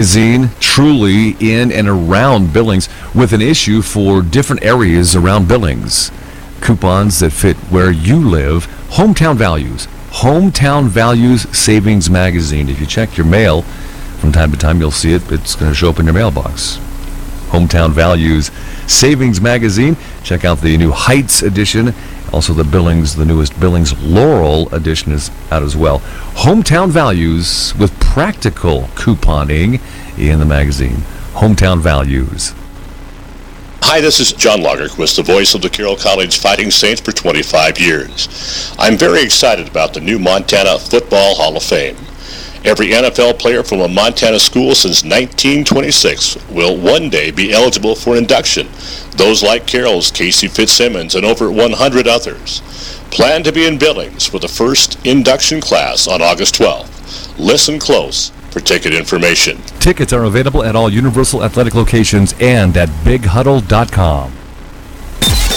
Magazine, truly in and around Billings, with an issue for different areas around Billings. Coupons that fit where you live. Hometown Values Savings Magazine. If you check your mail from time to time, you'll see it. It's going to show up in your mailbox. Hometown Values Savings Magazine. Check out the new Heights edition. Also the newest Billings Laurel edition is out as well. Hometown Values with practical couponing in the magazine. Hometown Values. Hi, this is John Lagerquist, the voice of the Carroll College Fighting Saints for 25 years. I'm very excited about the new Montana Football Hall of Fame. Every NFL player from a Montana school since 1926 will one day be eligible for induction. Those like Carroll's Casey Fitzsimmons and over 100 others. Plan to be in Billings for the first induction class on August 12th. Listen close for ticket information. Tickets are available at all Universal Athletic locations and at bighuddle.com.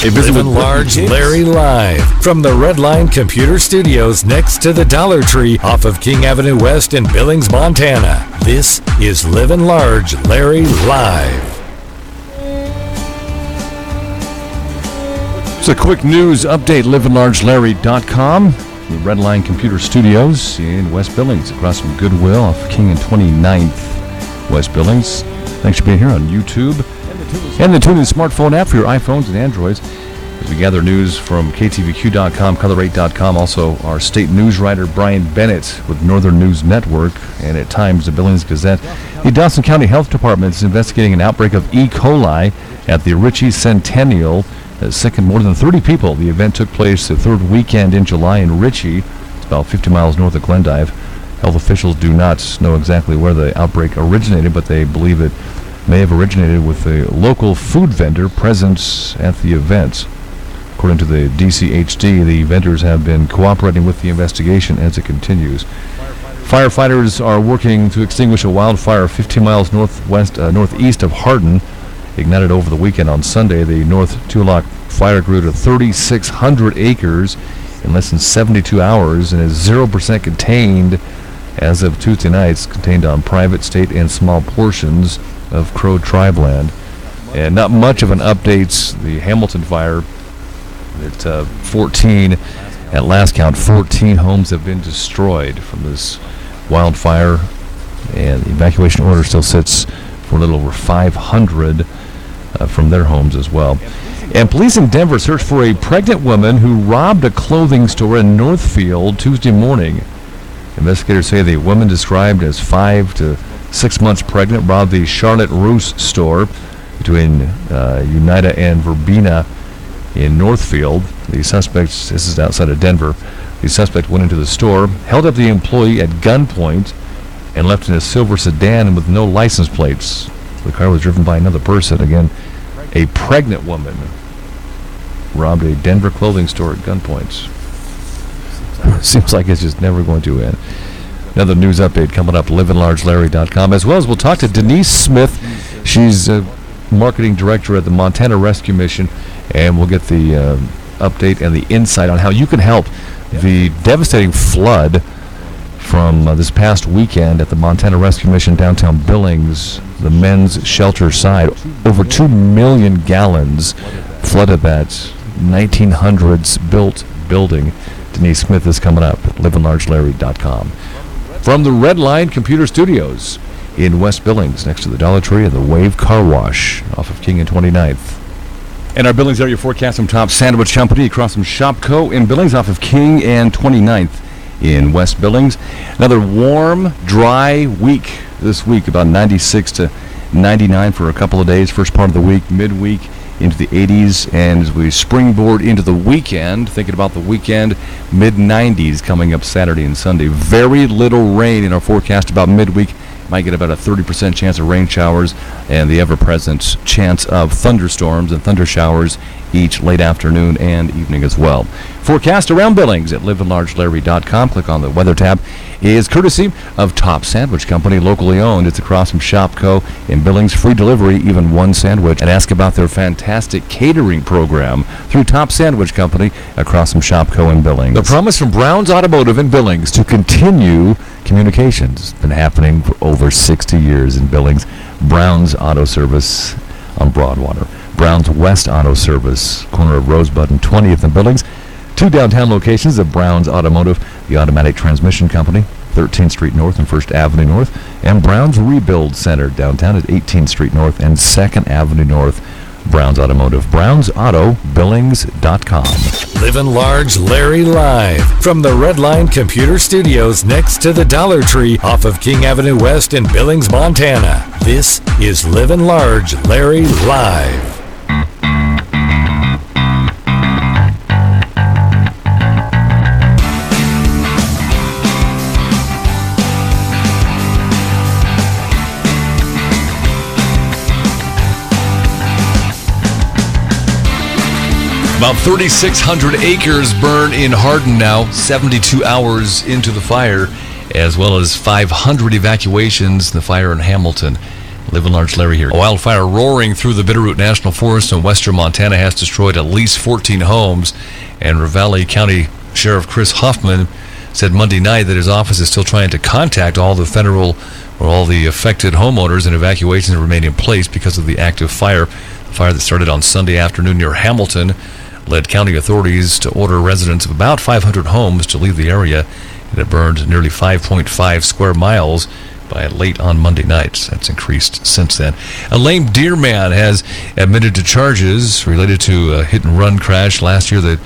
Livin Large Larry live from the Red Line Computer Studios next to the Dollar Tree off of King Avenue West in Billings, Montana. This is Livin Large Larry live. It's a quick news update, livinlargelarry.com. The Red Line Computer Studios in West Billings, across from Goodwill off King and 29th, West Billings. Thanks for being here on YouTube and the TuneIn smartphone app for your iPhones and Androids. As we gather news from KTVQ.com, Color8.com, also our state news writer Brian Bennett with Northern News Network, and at times the Billings Gazette. The Dawson County Health Department is investigating an outbreak of E. coli at the Ritchie Centennial. Sickened more than 30 people. The event took place the third weekend in July in Ritchie. It's about 50 miles north of Glendive. Health officials do not know exactly where the outbreak originated, but they believe it may have originated with a local food vendor present at the event. According to the DCHD, the vendors have been cooperating with the investigation as it continues. Firefighters are working to extinguish a wildfire 15 miles northeast of Hardin. Ignited over the weekend on Sunday, the North Tulock fire grew to 3,600 acres in less than 72 hours and is 0% contained as of Tuesday night. It's contained on private, state, and small portions of Crow tribe land. And not much of an update. The Hamilton fire at 14, at last count, 14 homes have been destroyed from this wildfire, and the evacuation order still sits for a little over 500 from their homes as well. And police in Denver searched for a pregnant woman who robbed a clothing store in Northfield Tuesday morning. Investigators say the woman, described as 5 to 6 months pregnant, robbed the Charlotte Roos store between Unida and Verbena in Northfield. The suspect, this is outside of Denver, the suspect went into the store, held up the employee at gunpoint, and left in a silver sedan with no license plates. The car was driven by another person. Again, a pregnant woman robbed a Denver clothing store at gunpoint. Seems like it's just never going to end. Another news update coming up, livinlargelarry.com, as well as we'll talk to Denise Smith. She's a marketing director at the Montana Rescue Mission, and we'll get the update and the insight on how you can help the devastating flood from this past weekend at the Montana Rescue Mission downtown Billings, the men's shelter side. Over 2 million gallons flooded that 1900s built building. Denise Smith is coming up at livinlargelarry.com. From the Red Line Computer Studios in West Billings, next to the Dollar Tree and the Wave Car Wash off of King and 29th. And our Billings area forecast from Top Sandwich Company across from Shopco in Billings off of King and 29th. In West Billings. Another warm, dry week this week, about 96 to 99 for a couple of days. First part of the week, midweek into the 80s. And as we springboard into the weekend, thinking about the weekend, mid-90s coming up Saturday and Sunday. Very little rain in our forecast about midweek. Might get about a 30% chance of rain showers and the ever-present chance of thunderstorms and thunder showers each late afternoon and evening as well. Forecast around Billings at livinlargelarry.com. Click on the weather tab. Is courtesy of Top Sandwich Company, locally owned. It's across from Shopco in Billings. Free delivery, even one sandwich. And ask about their fantastic catering program through Top Sandwich Company across from Shopco in Billings. The promise from Brown's Automotive in Billings to continue communications. It's been happening for over 60 years in Billings. Brown's Auto Service on Broadwater. Brown's West Auto Service, corner of Rosebud and 20th in Billings. 2 downtown locations of Brown's Automotive, the automatic transmission company, 13th Street North and 1st Avenue North, and Brown's Rebuild Center downtown at 18th Street North and 2nd Avenue North. Brown's Automotive. BrownsAutoBillings.com. Livin' Large Larry live from the Redline Computer Studios next to the Dollar Tree off of King Avenue West in Billings, Montana. This is Livin' Large Larry live. About 3,600 acres burn in Hardin now, 72 hours into the fire, as well as 500 evacuations in the fire in Hamilton. Livin' Large Larry here. A wildfire roaring through the Bitterroot National Forest in western Montana has destroyed at least 14 homes, and Ravalli County Sheriff Chris Hoffman said Monday night that his office is still trying to contact all the federal or all the affected homeowners, and evacuations remain in place because of the active fire. The fire that started on Sunday afternoon near Hamilton led county authorities to order residents of about 500 homes to leave the area, and it burned nearly 5.5 square miles by late on Monday night. That's increased since then. A lame deer man has admitted to charges related to a hit-and-run crash last year that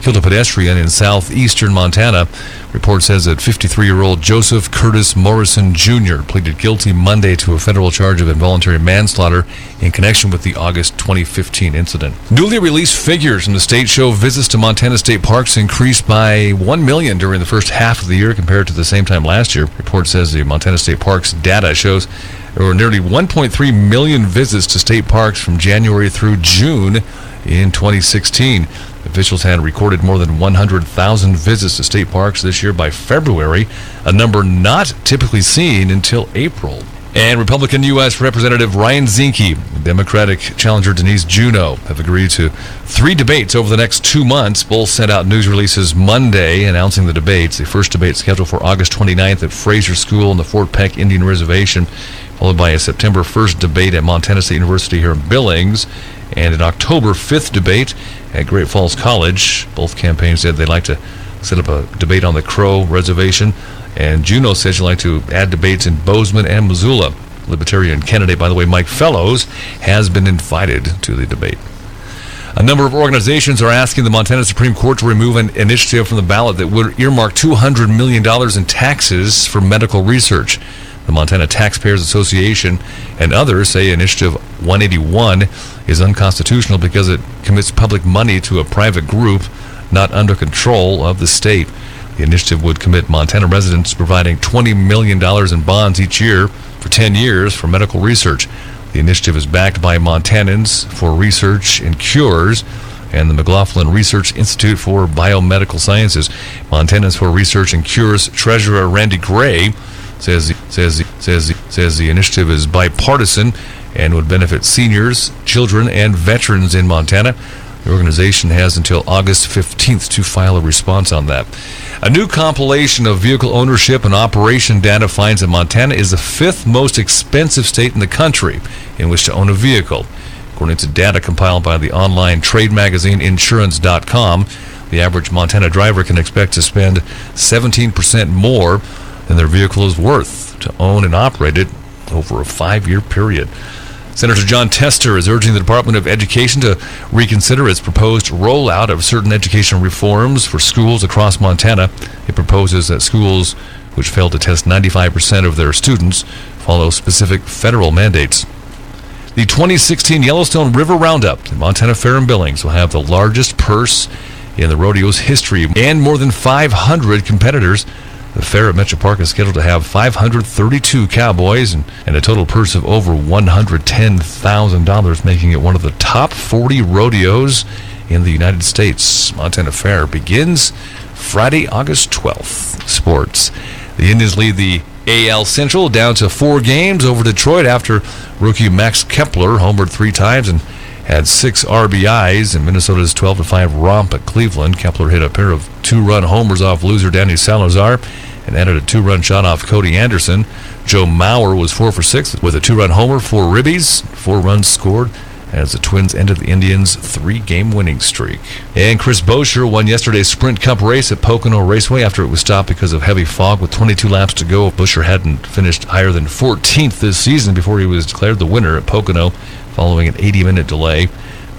killed a pedestrian in southeastern Montana. Report says that 53-year-old Joseph Curtis Morrison Jr. pleaded guilty Monday to a federal charge of involuntary manslaughter in connection with the August 2015 incident. Newly released figures from the state show visits to Montana state parks increased by 1 million during the first half of the year compared to the same time last year. Report says the Montana State Parks data shows there were nearly 1.3 million visits to state parks from January through June in 2016. Officials had recorded more than 100,000 visits to state parks this year by February, a number not typically seen until April. And Republican U.S. Representative Ryan Zinke and Democratic challenger Denise Juneau have agreed to 3 debates over the next 2 months. Both sent out news releases Monday announcing the debates. The first debate scheduled for August 29th at Fraser School on the Fort Peck Indian Reservation, followed by a September 1st debate at Montana State University here in Billings, and an October 5th debate at Great Falls College. Both campaigns said they'd like to set up a debate on the Crow Reservation, and Juneau says she'd like to add debates in Bozeman and Missoula. Libertarian candidate, by the way, Mike Fellows, has been invited to the debate. A number of organizations are asking the Montana Supreme Court to remove an initiative from the ballot that would earmark $200 million in taxes for medical research. The Montana Taxpayers Association and others say Initiative 181 is unconstitutional because it commits public money to a private group not under control of the state. The initiative would commit Montana residents providing $20 million in bonds each year for 10 years for medical research. The initiative is backed by Montanans for Research and Cures and the McLaughlin Research Institute for Biomedical Sciences. Montanans for Research and Cures Treasurer Randy Gray says the initiative is bipartisan and would benefit seniors, children, and veterans in Montana. The organization has until August 15th to file a response on that. A new compilation of vehicle ownership and operation data finds that Montana is the 5th most expensive state in the country in which to own a vehicle. According to data compiled by the online trade magazine Insurance.com, the average Montana driver can expect to spend 17% more than their vehicle is worth to own and operate it over a 5-year period. Senator John Tester is urging the Department of Education to reconsider its proposed rollout of certain educational reforms for schools across Montana. It proposes that schools which fail to test 95% of their students follow specific federal mandates. The 2016 Yellowstone River Roundup at Montana Fair and Billings will have the largest purse in the rodeo's history and more than 500 competitors. The fair at Metro Park is scheduled to have 532 cowboys and a total purse of over $110,000, making it one of the top 40 rodeos in the United States. Montana Fair begins Friday, August 12th. Sports. The Indians lead the AL Central down to 4 games over Detroit after rookie Max Kepler homered 3 times and had 6 RBIs in Minnesota's 12-5 romp at Cleveland. Kepler hit a pair of 2-run homers off loser Danny Salazar and added a 2-run shot off Cody Anderson. Joe Mauer was 4 for 6 with a 2-run homer, 4 ribbies, 4 runs scored, as the Twins ended the Indians' 3-game winning streak. And Chris Bosher won yesterday's Sprint Cup race at Pocono Raceway after it was stopped because of heavy fog with 22 laps to go. Bosher hadn't finished higher than 14th this season before he was declared the winner at Pocono following an 80-minute delay.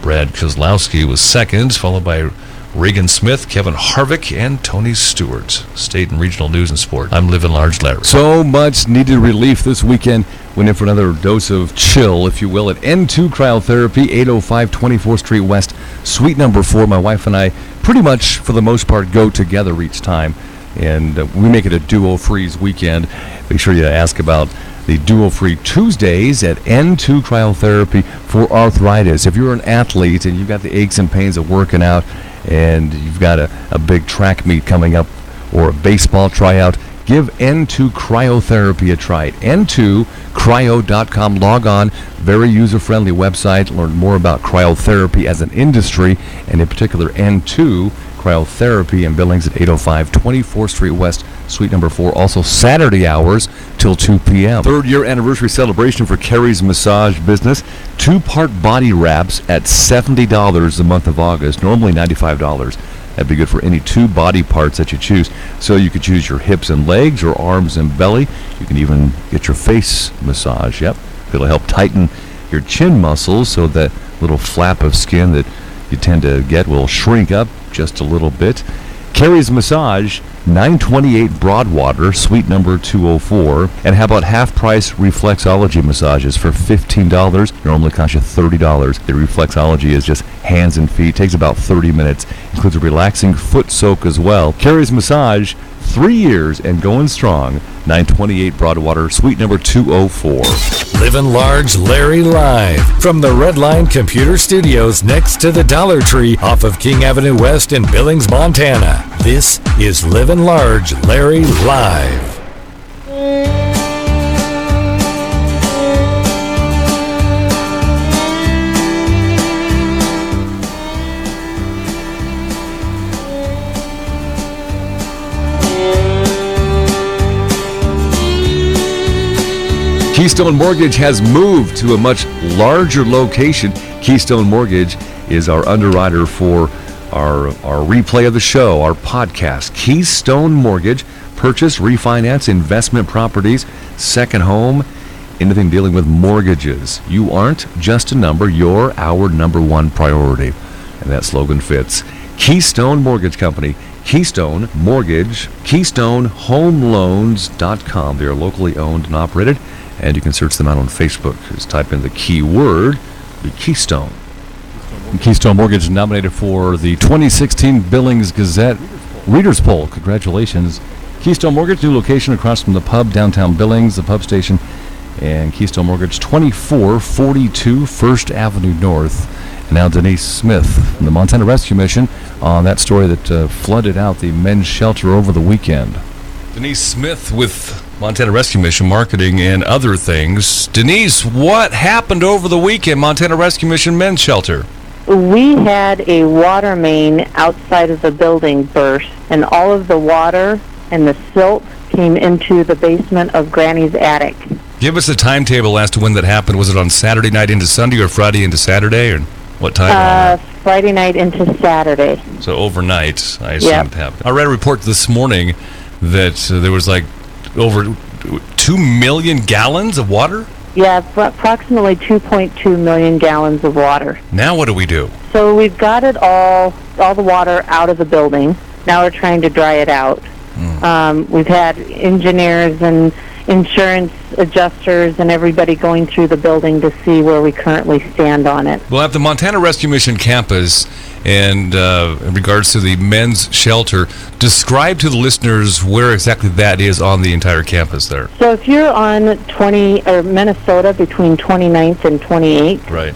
Brad Kozlowski was second, followed by Regan Smith, Kevin Harvick, and Tony Stewart. State and regional news and sport. I'm Livin Large Larry. So much needed relief this weekend. Went in for another dose of chill, if you will, at N2 Cryotherapy, 805 24th Street West, suite number 4. My wife and I pretty much, for the most part, go together each time. And we make it a duo-freeze weekend. Make sure you ask about the duo-free Tuesdays at N2 Cryotherapy for arthritis. If you're an athlete and you've got the aches and pains of working out and you've got a big track meet coming up or a baseball tryout, give N2 Cryotherapy a try. N2cryo.com. Log on. Very user-friendly website. Learn more about cryotherapy as an industry, and in particular N2 Cryotherapy in Billings at 805 24th Street West, suite number 4. Also Saturday hours till 2 p.m. 3rd-year anniversary celebration for Carrie's Massage business. 2-part body wraps at $70 the month of August, normally $95. That'd be good for any 2 body parts that you choose. So you could choose your hips and legs or arms and belly. You can even get your face massage. Yep. It'll help tighten your chin muscles so that little flap of skin that you tend to get will shrink up just a little bit. Carrie's Massage, 928 Broadwater, suite number 204. And how about half-price reflexology massages for $15? Normally cost you $30. The reflexology is just hands and feet. Takes about 30 minutes. Includes a relaxing foot soak as well. Carrie's Massage, 3 years and going strong. 928 Broadwater, suite number 204. Livin Large Larry live from the Redline Computer Studios next to the Dollar Tree off of King Avenue West in Billings, Montana. This is Livin Large Larry live. Keystone Mortgage has moved to a much larger location. Keystone Mortgage is our underwriter for our replay of the show, our podcast. Keystone Mortgage, purchase, refinance, investment properties, second home, anything dealing with mortgages. You aren't just a number, you're our number one priority. And that slogan fits. Keystone Mortgage Company, Keystone Mortgage, KeystoneHomeLoans.com. They are locally owned and operated. And you can search them out on Facebook. Just type in the keyword, the Keystone. Keystone Mortgage nominated for the 2016 Billings Gazette Readers Poll. Congratulations. Keystone Mortgage, new location across from the pub, downtown Billings, the pub station. And Keystone Mortgage, 2442 First Avenue North. And now Denise Smith from the Montana Rescue Mission on that story that flooded out the men's shelter over the weekend. Denise Smith with Montana Rescue Mission marketing and other things. Denise, what happened over the weekend, Montana Rescue Mission men's shelter? We had a water main outside of the building burst, and all of the water and the silt came into the basement of Granny's attic. Give us a timetable as to when that happened. Was it on Saturday night into Sunday or Friday into Saturday, or what time? Friday night into Saturday. So overnight, I assume it happened. I read a report this morning that there was like over 2 million gallons of water? Yeah, approximately 2.2 million gallons of water. Now what do we do? So we've got it all the water out of the building. Now we're trying to dry it out. We've had engineers and insurance adjusters and everybody going through the building to see where we currently stand on it. Well, at the Montana Rescue Mission campus, and in regards to the men's shelter, describe to the listeners where exactly that is on the entire campus there. So if you're on Minnesota between 29th and 28th, right.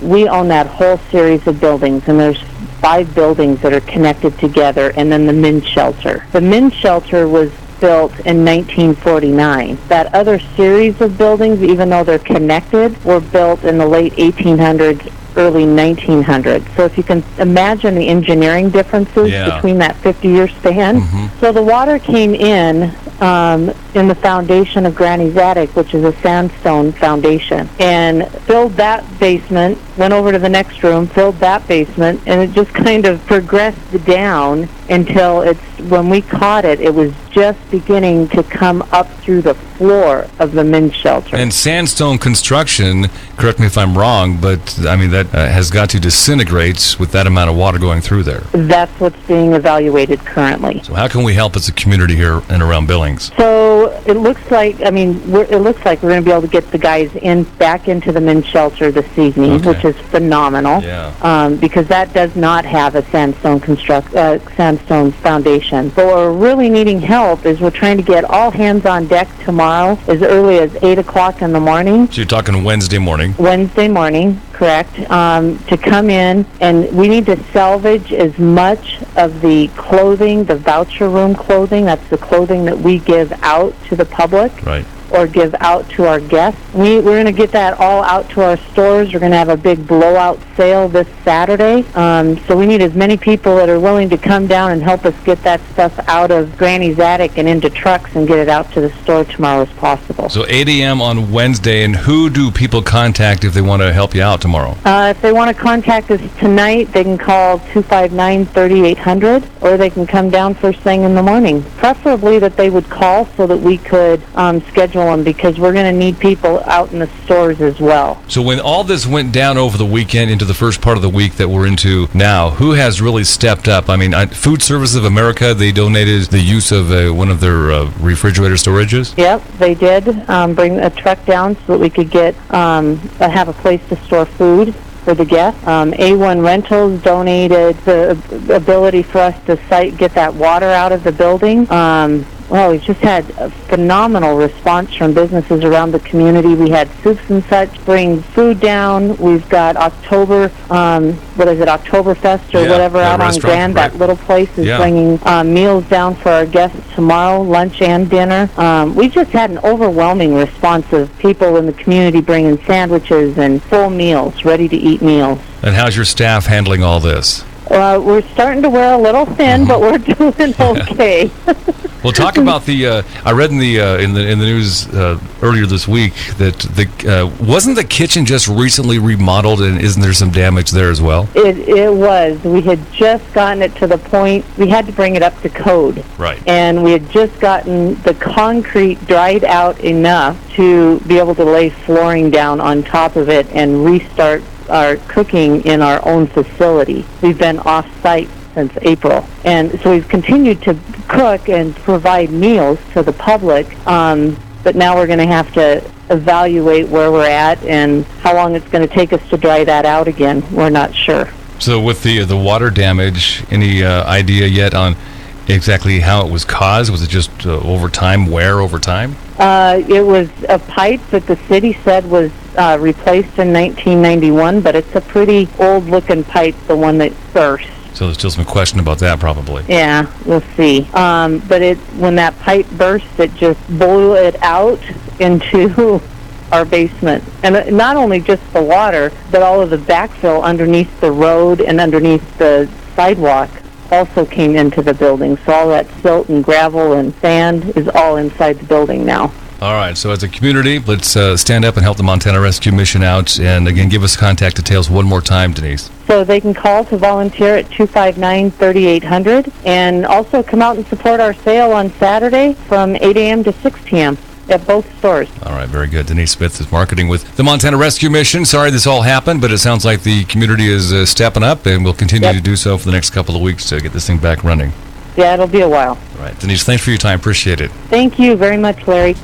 We own that whole series of buildings, and there's 5 buildings that are connected together, and then the men's shelter. The men's shelter was built in 1949. That other series of buildings, even though they're connected, were built in the late 1800s, early 1900s. So if you can imagine the engineering differences between that 50-year span. So the water came in the foundation of Granny's attic, which is a sandstone foundation, and filled that basement, went over to the next room, filled that basement, and it just kind of progressed down until when we caught it, it was just beginning to come up through the floor of the men's shelter. And sandstone construction, correct me if I'm wrong, but I mean that has got to disintegrate with that amount of water going through there. That's what's being evaluated currently. So how can we help as a community here and around Billings? So it looks like, we're going to be able to get the guys back into the men's shelter this evening, which is phenomenal. Because that does not have a sandstone foundation. But we're really needing help is we're trying to get all hands on deck tomorrow as early as 8 o'clock in the morning. So you're talking Wednesday morning? Wednesday morning, correct, to come in, and we need to salvage as much of the clothing, the voucher room clothing, that's the clothing that we give out to the public. Right. Or give out to our guests. We're going to get that all out to our stores. We're going to have a big blowout sale this Saturday. So we need as many people that are willing to come down and help us get that stuff out of Granny's attic and into trucks and get it out to the store tomorrow as possible. So 8 a.m. on Wednesday, and who do people contact if they want to help you out tomorrow? If they want to contact us tonight, they can call 259-3800, or they can come down first thing in the morning. Preferably that they would call so that we could schedule them, because we're going to need people out in the stores as well. So when all this went down over the weekend into the first part of the week that we're into now, who has really stepped up? I mean, Food Service of America, they donated the use of one of their refrigerator storages? Yep, they did bring a truck down so that we could have a place to store food for the guests. A1 Rentals donated the ability for us to get that water out of the building. Well, we've just had a phenomenal response from businesses around the community. We had Soups and Such bring food down. We've got Oktoberfest or whatever out on Grand. Right. That little place is bringing meals down for our guests tomorrow, lunch and dinner. We just had an overwhelming response of people in the community bringing sandwiches and full meals, ready-to-eat meals. And how's your staff handling all this? We're starting to wear a little thin, but we're doing okay. Well, talk about I read in the news earlier this week that wasn't the kitchen just recently remodeled, and isn't there some damage there as well? It was. We had just gotten it to the point we had to bring it up to code. Right. And we had just gotten the concrete dried out enough to be able to lay flooring down on top of it and restart our cooking in our own facility. We've been off-site since April. And so we've continued to cook and provide meals to the public, but now we're going to have to evaluate where we're at and how long it's going to take us to dry that out again. We're not sure. So with the water damage, any idea yet on exactly how it was caused? Was it just over time, wear over time? It was a pipe that the city said was replaced in 1991, but it's a pretty old-looking pipe, the one that burst. So there's still some question about that, probably. Yeah, we'll see. But when that pipe burst, it just blew it out into our basement. And not only just the water, but all of the backfill underneath the road and underneath the sidewalk also came into the building. So all that silt and gravel and sand is all inside the building now. All right, so as a community, let's stand up and help the Montana Rescue Mission out. And again, give us contact details one more time, Denise. So they can call to volunteer at 259-3800, and also come out and support our sale on Saturday from 8 a.m. to 6 p.m. at both stores. All right, very good. Denise Smith is marketing with the Montana Rescue Mission. Sorry this all happened, but it sounds like the community is stepping up, and will continue to do so for the next couple of weeks to get this thing back running. Yeah, it'll be a while. All right, Denise, thanks for your time. Appreciate it. Thank you very much, Larry.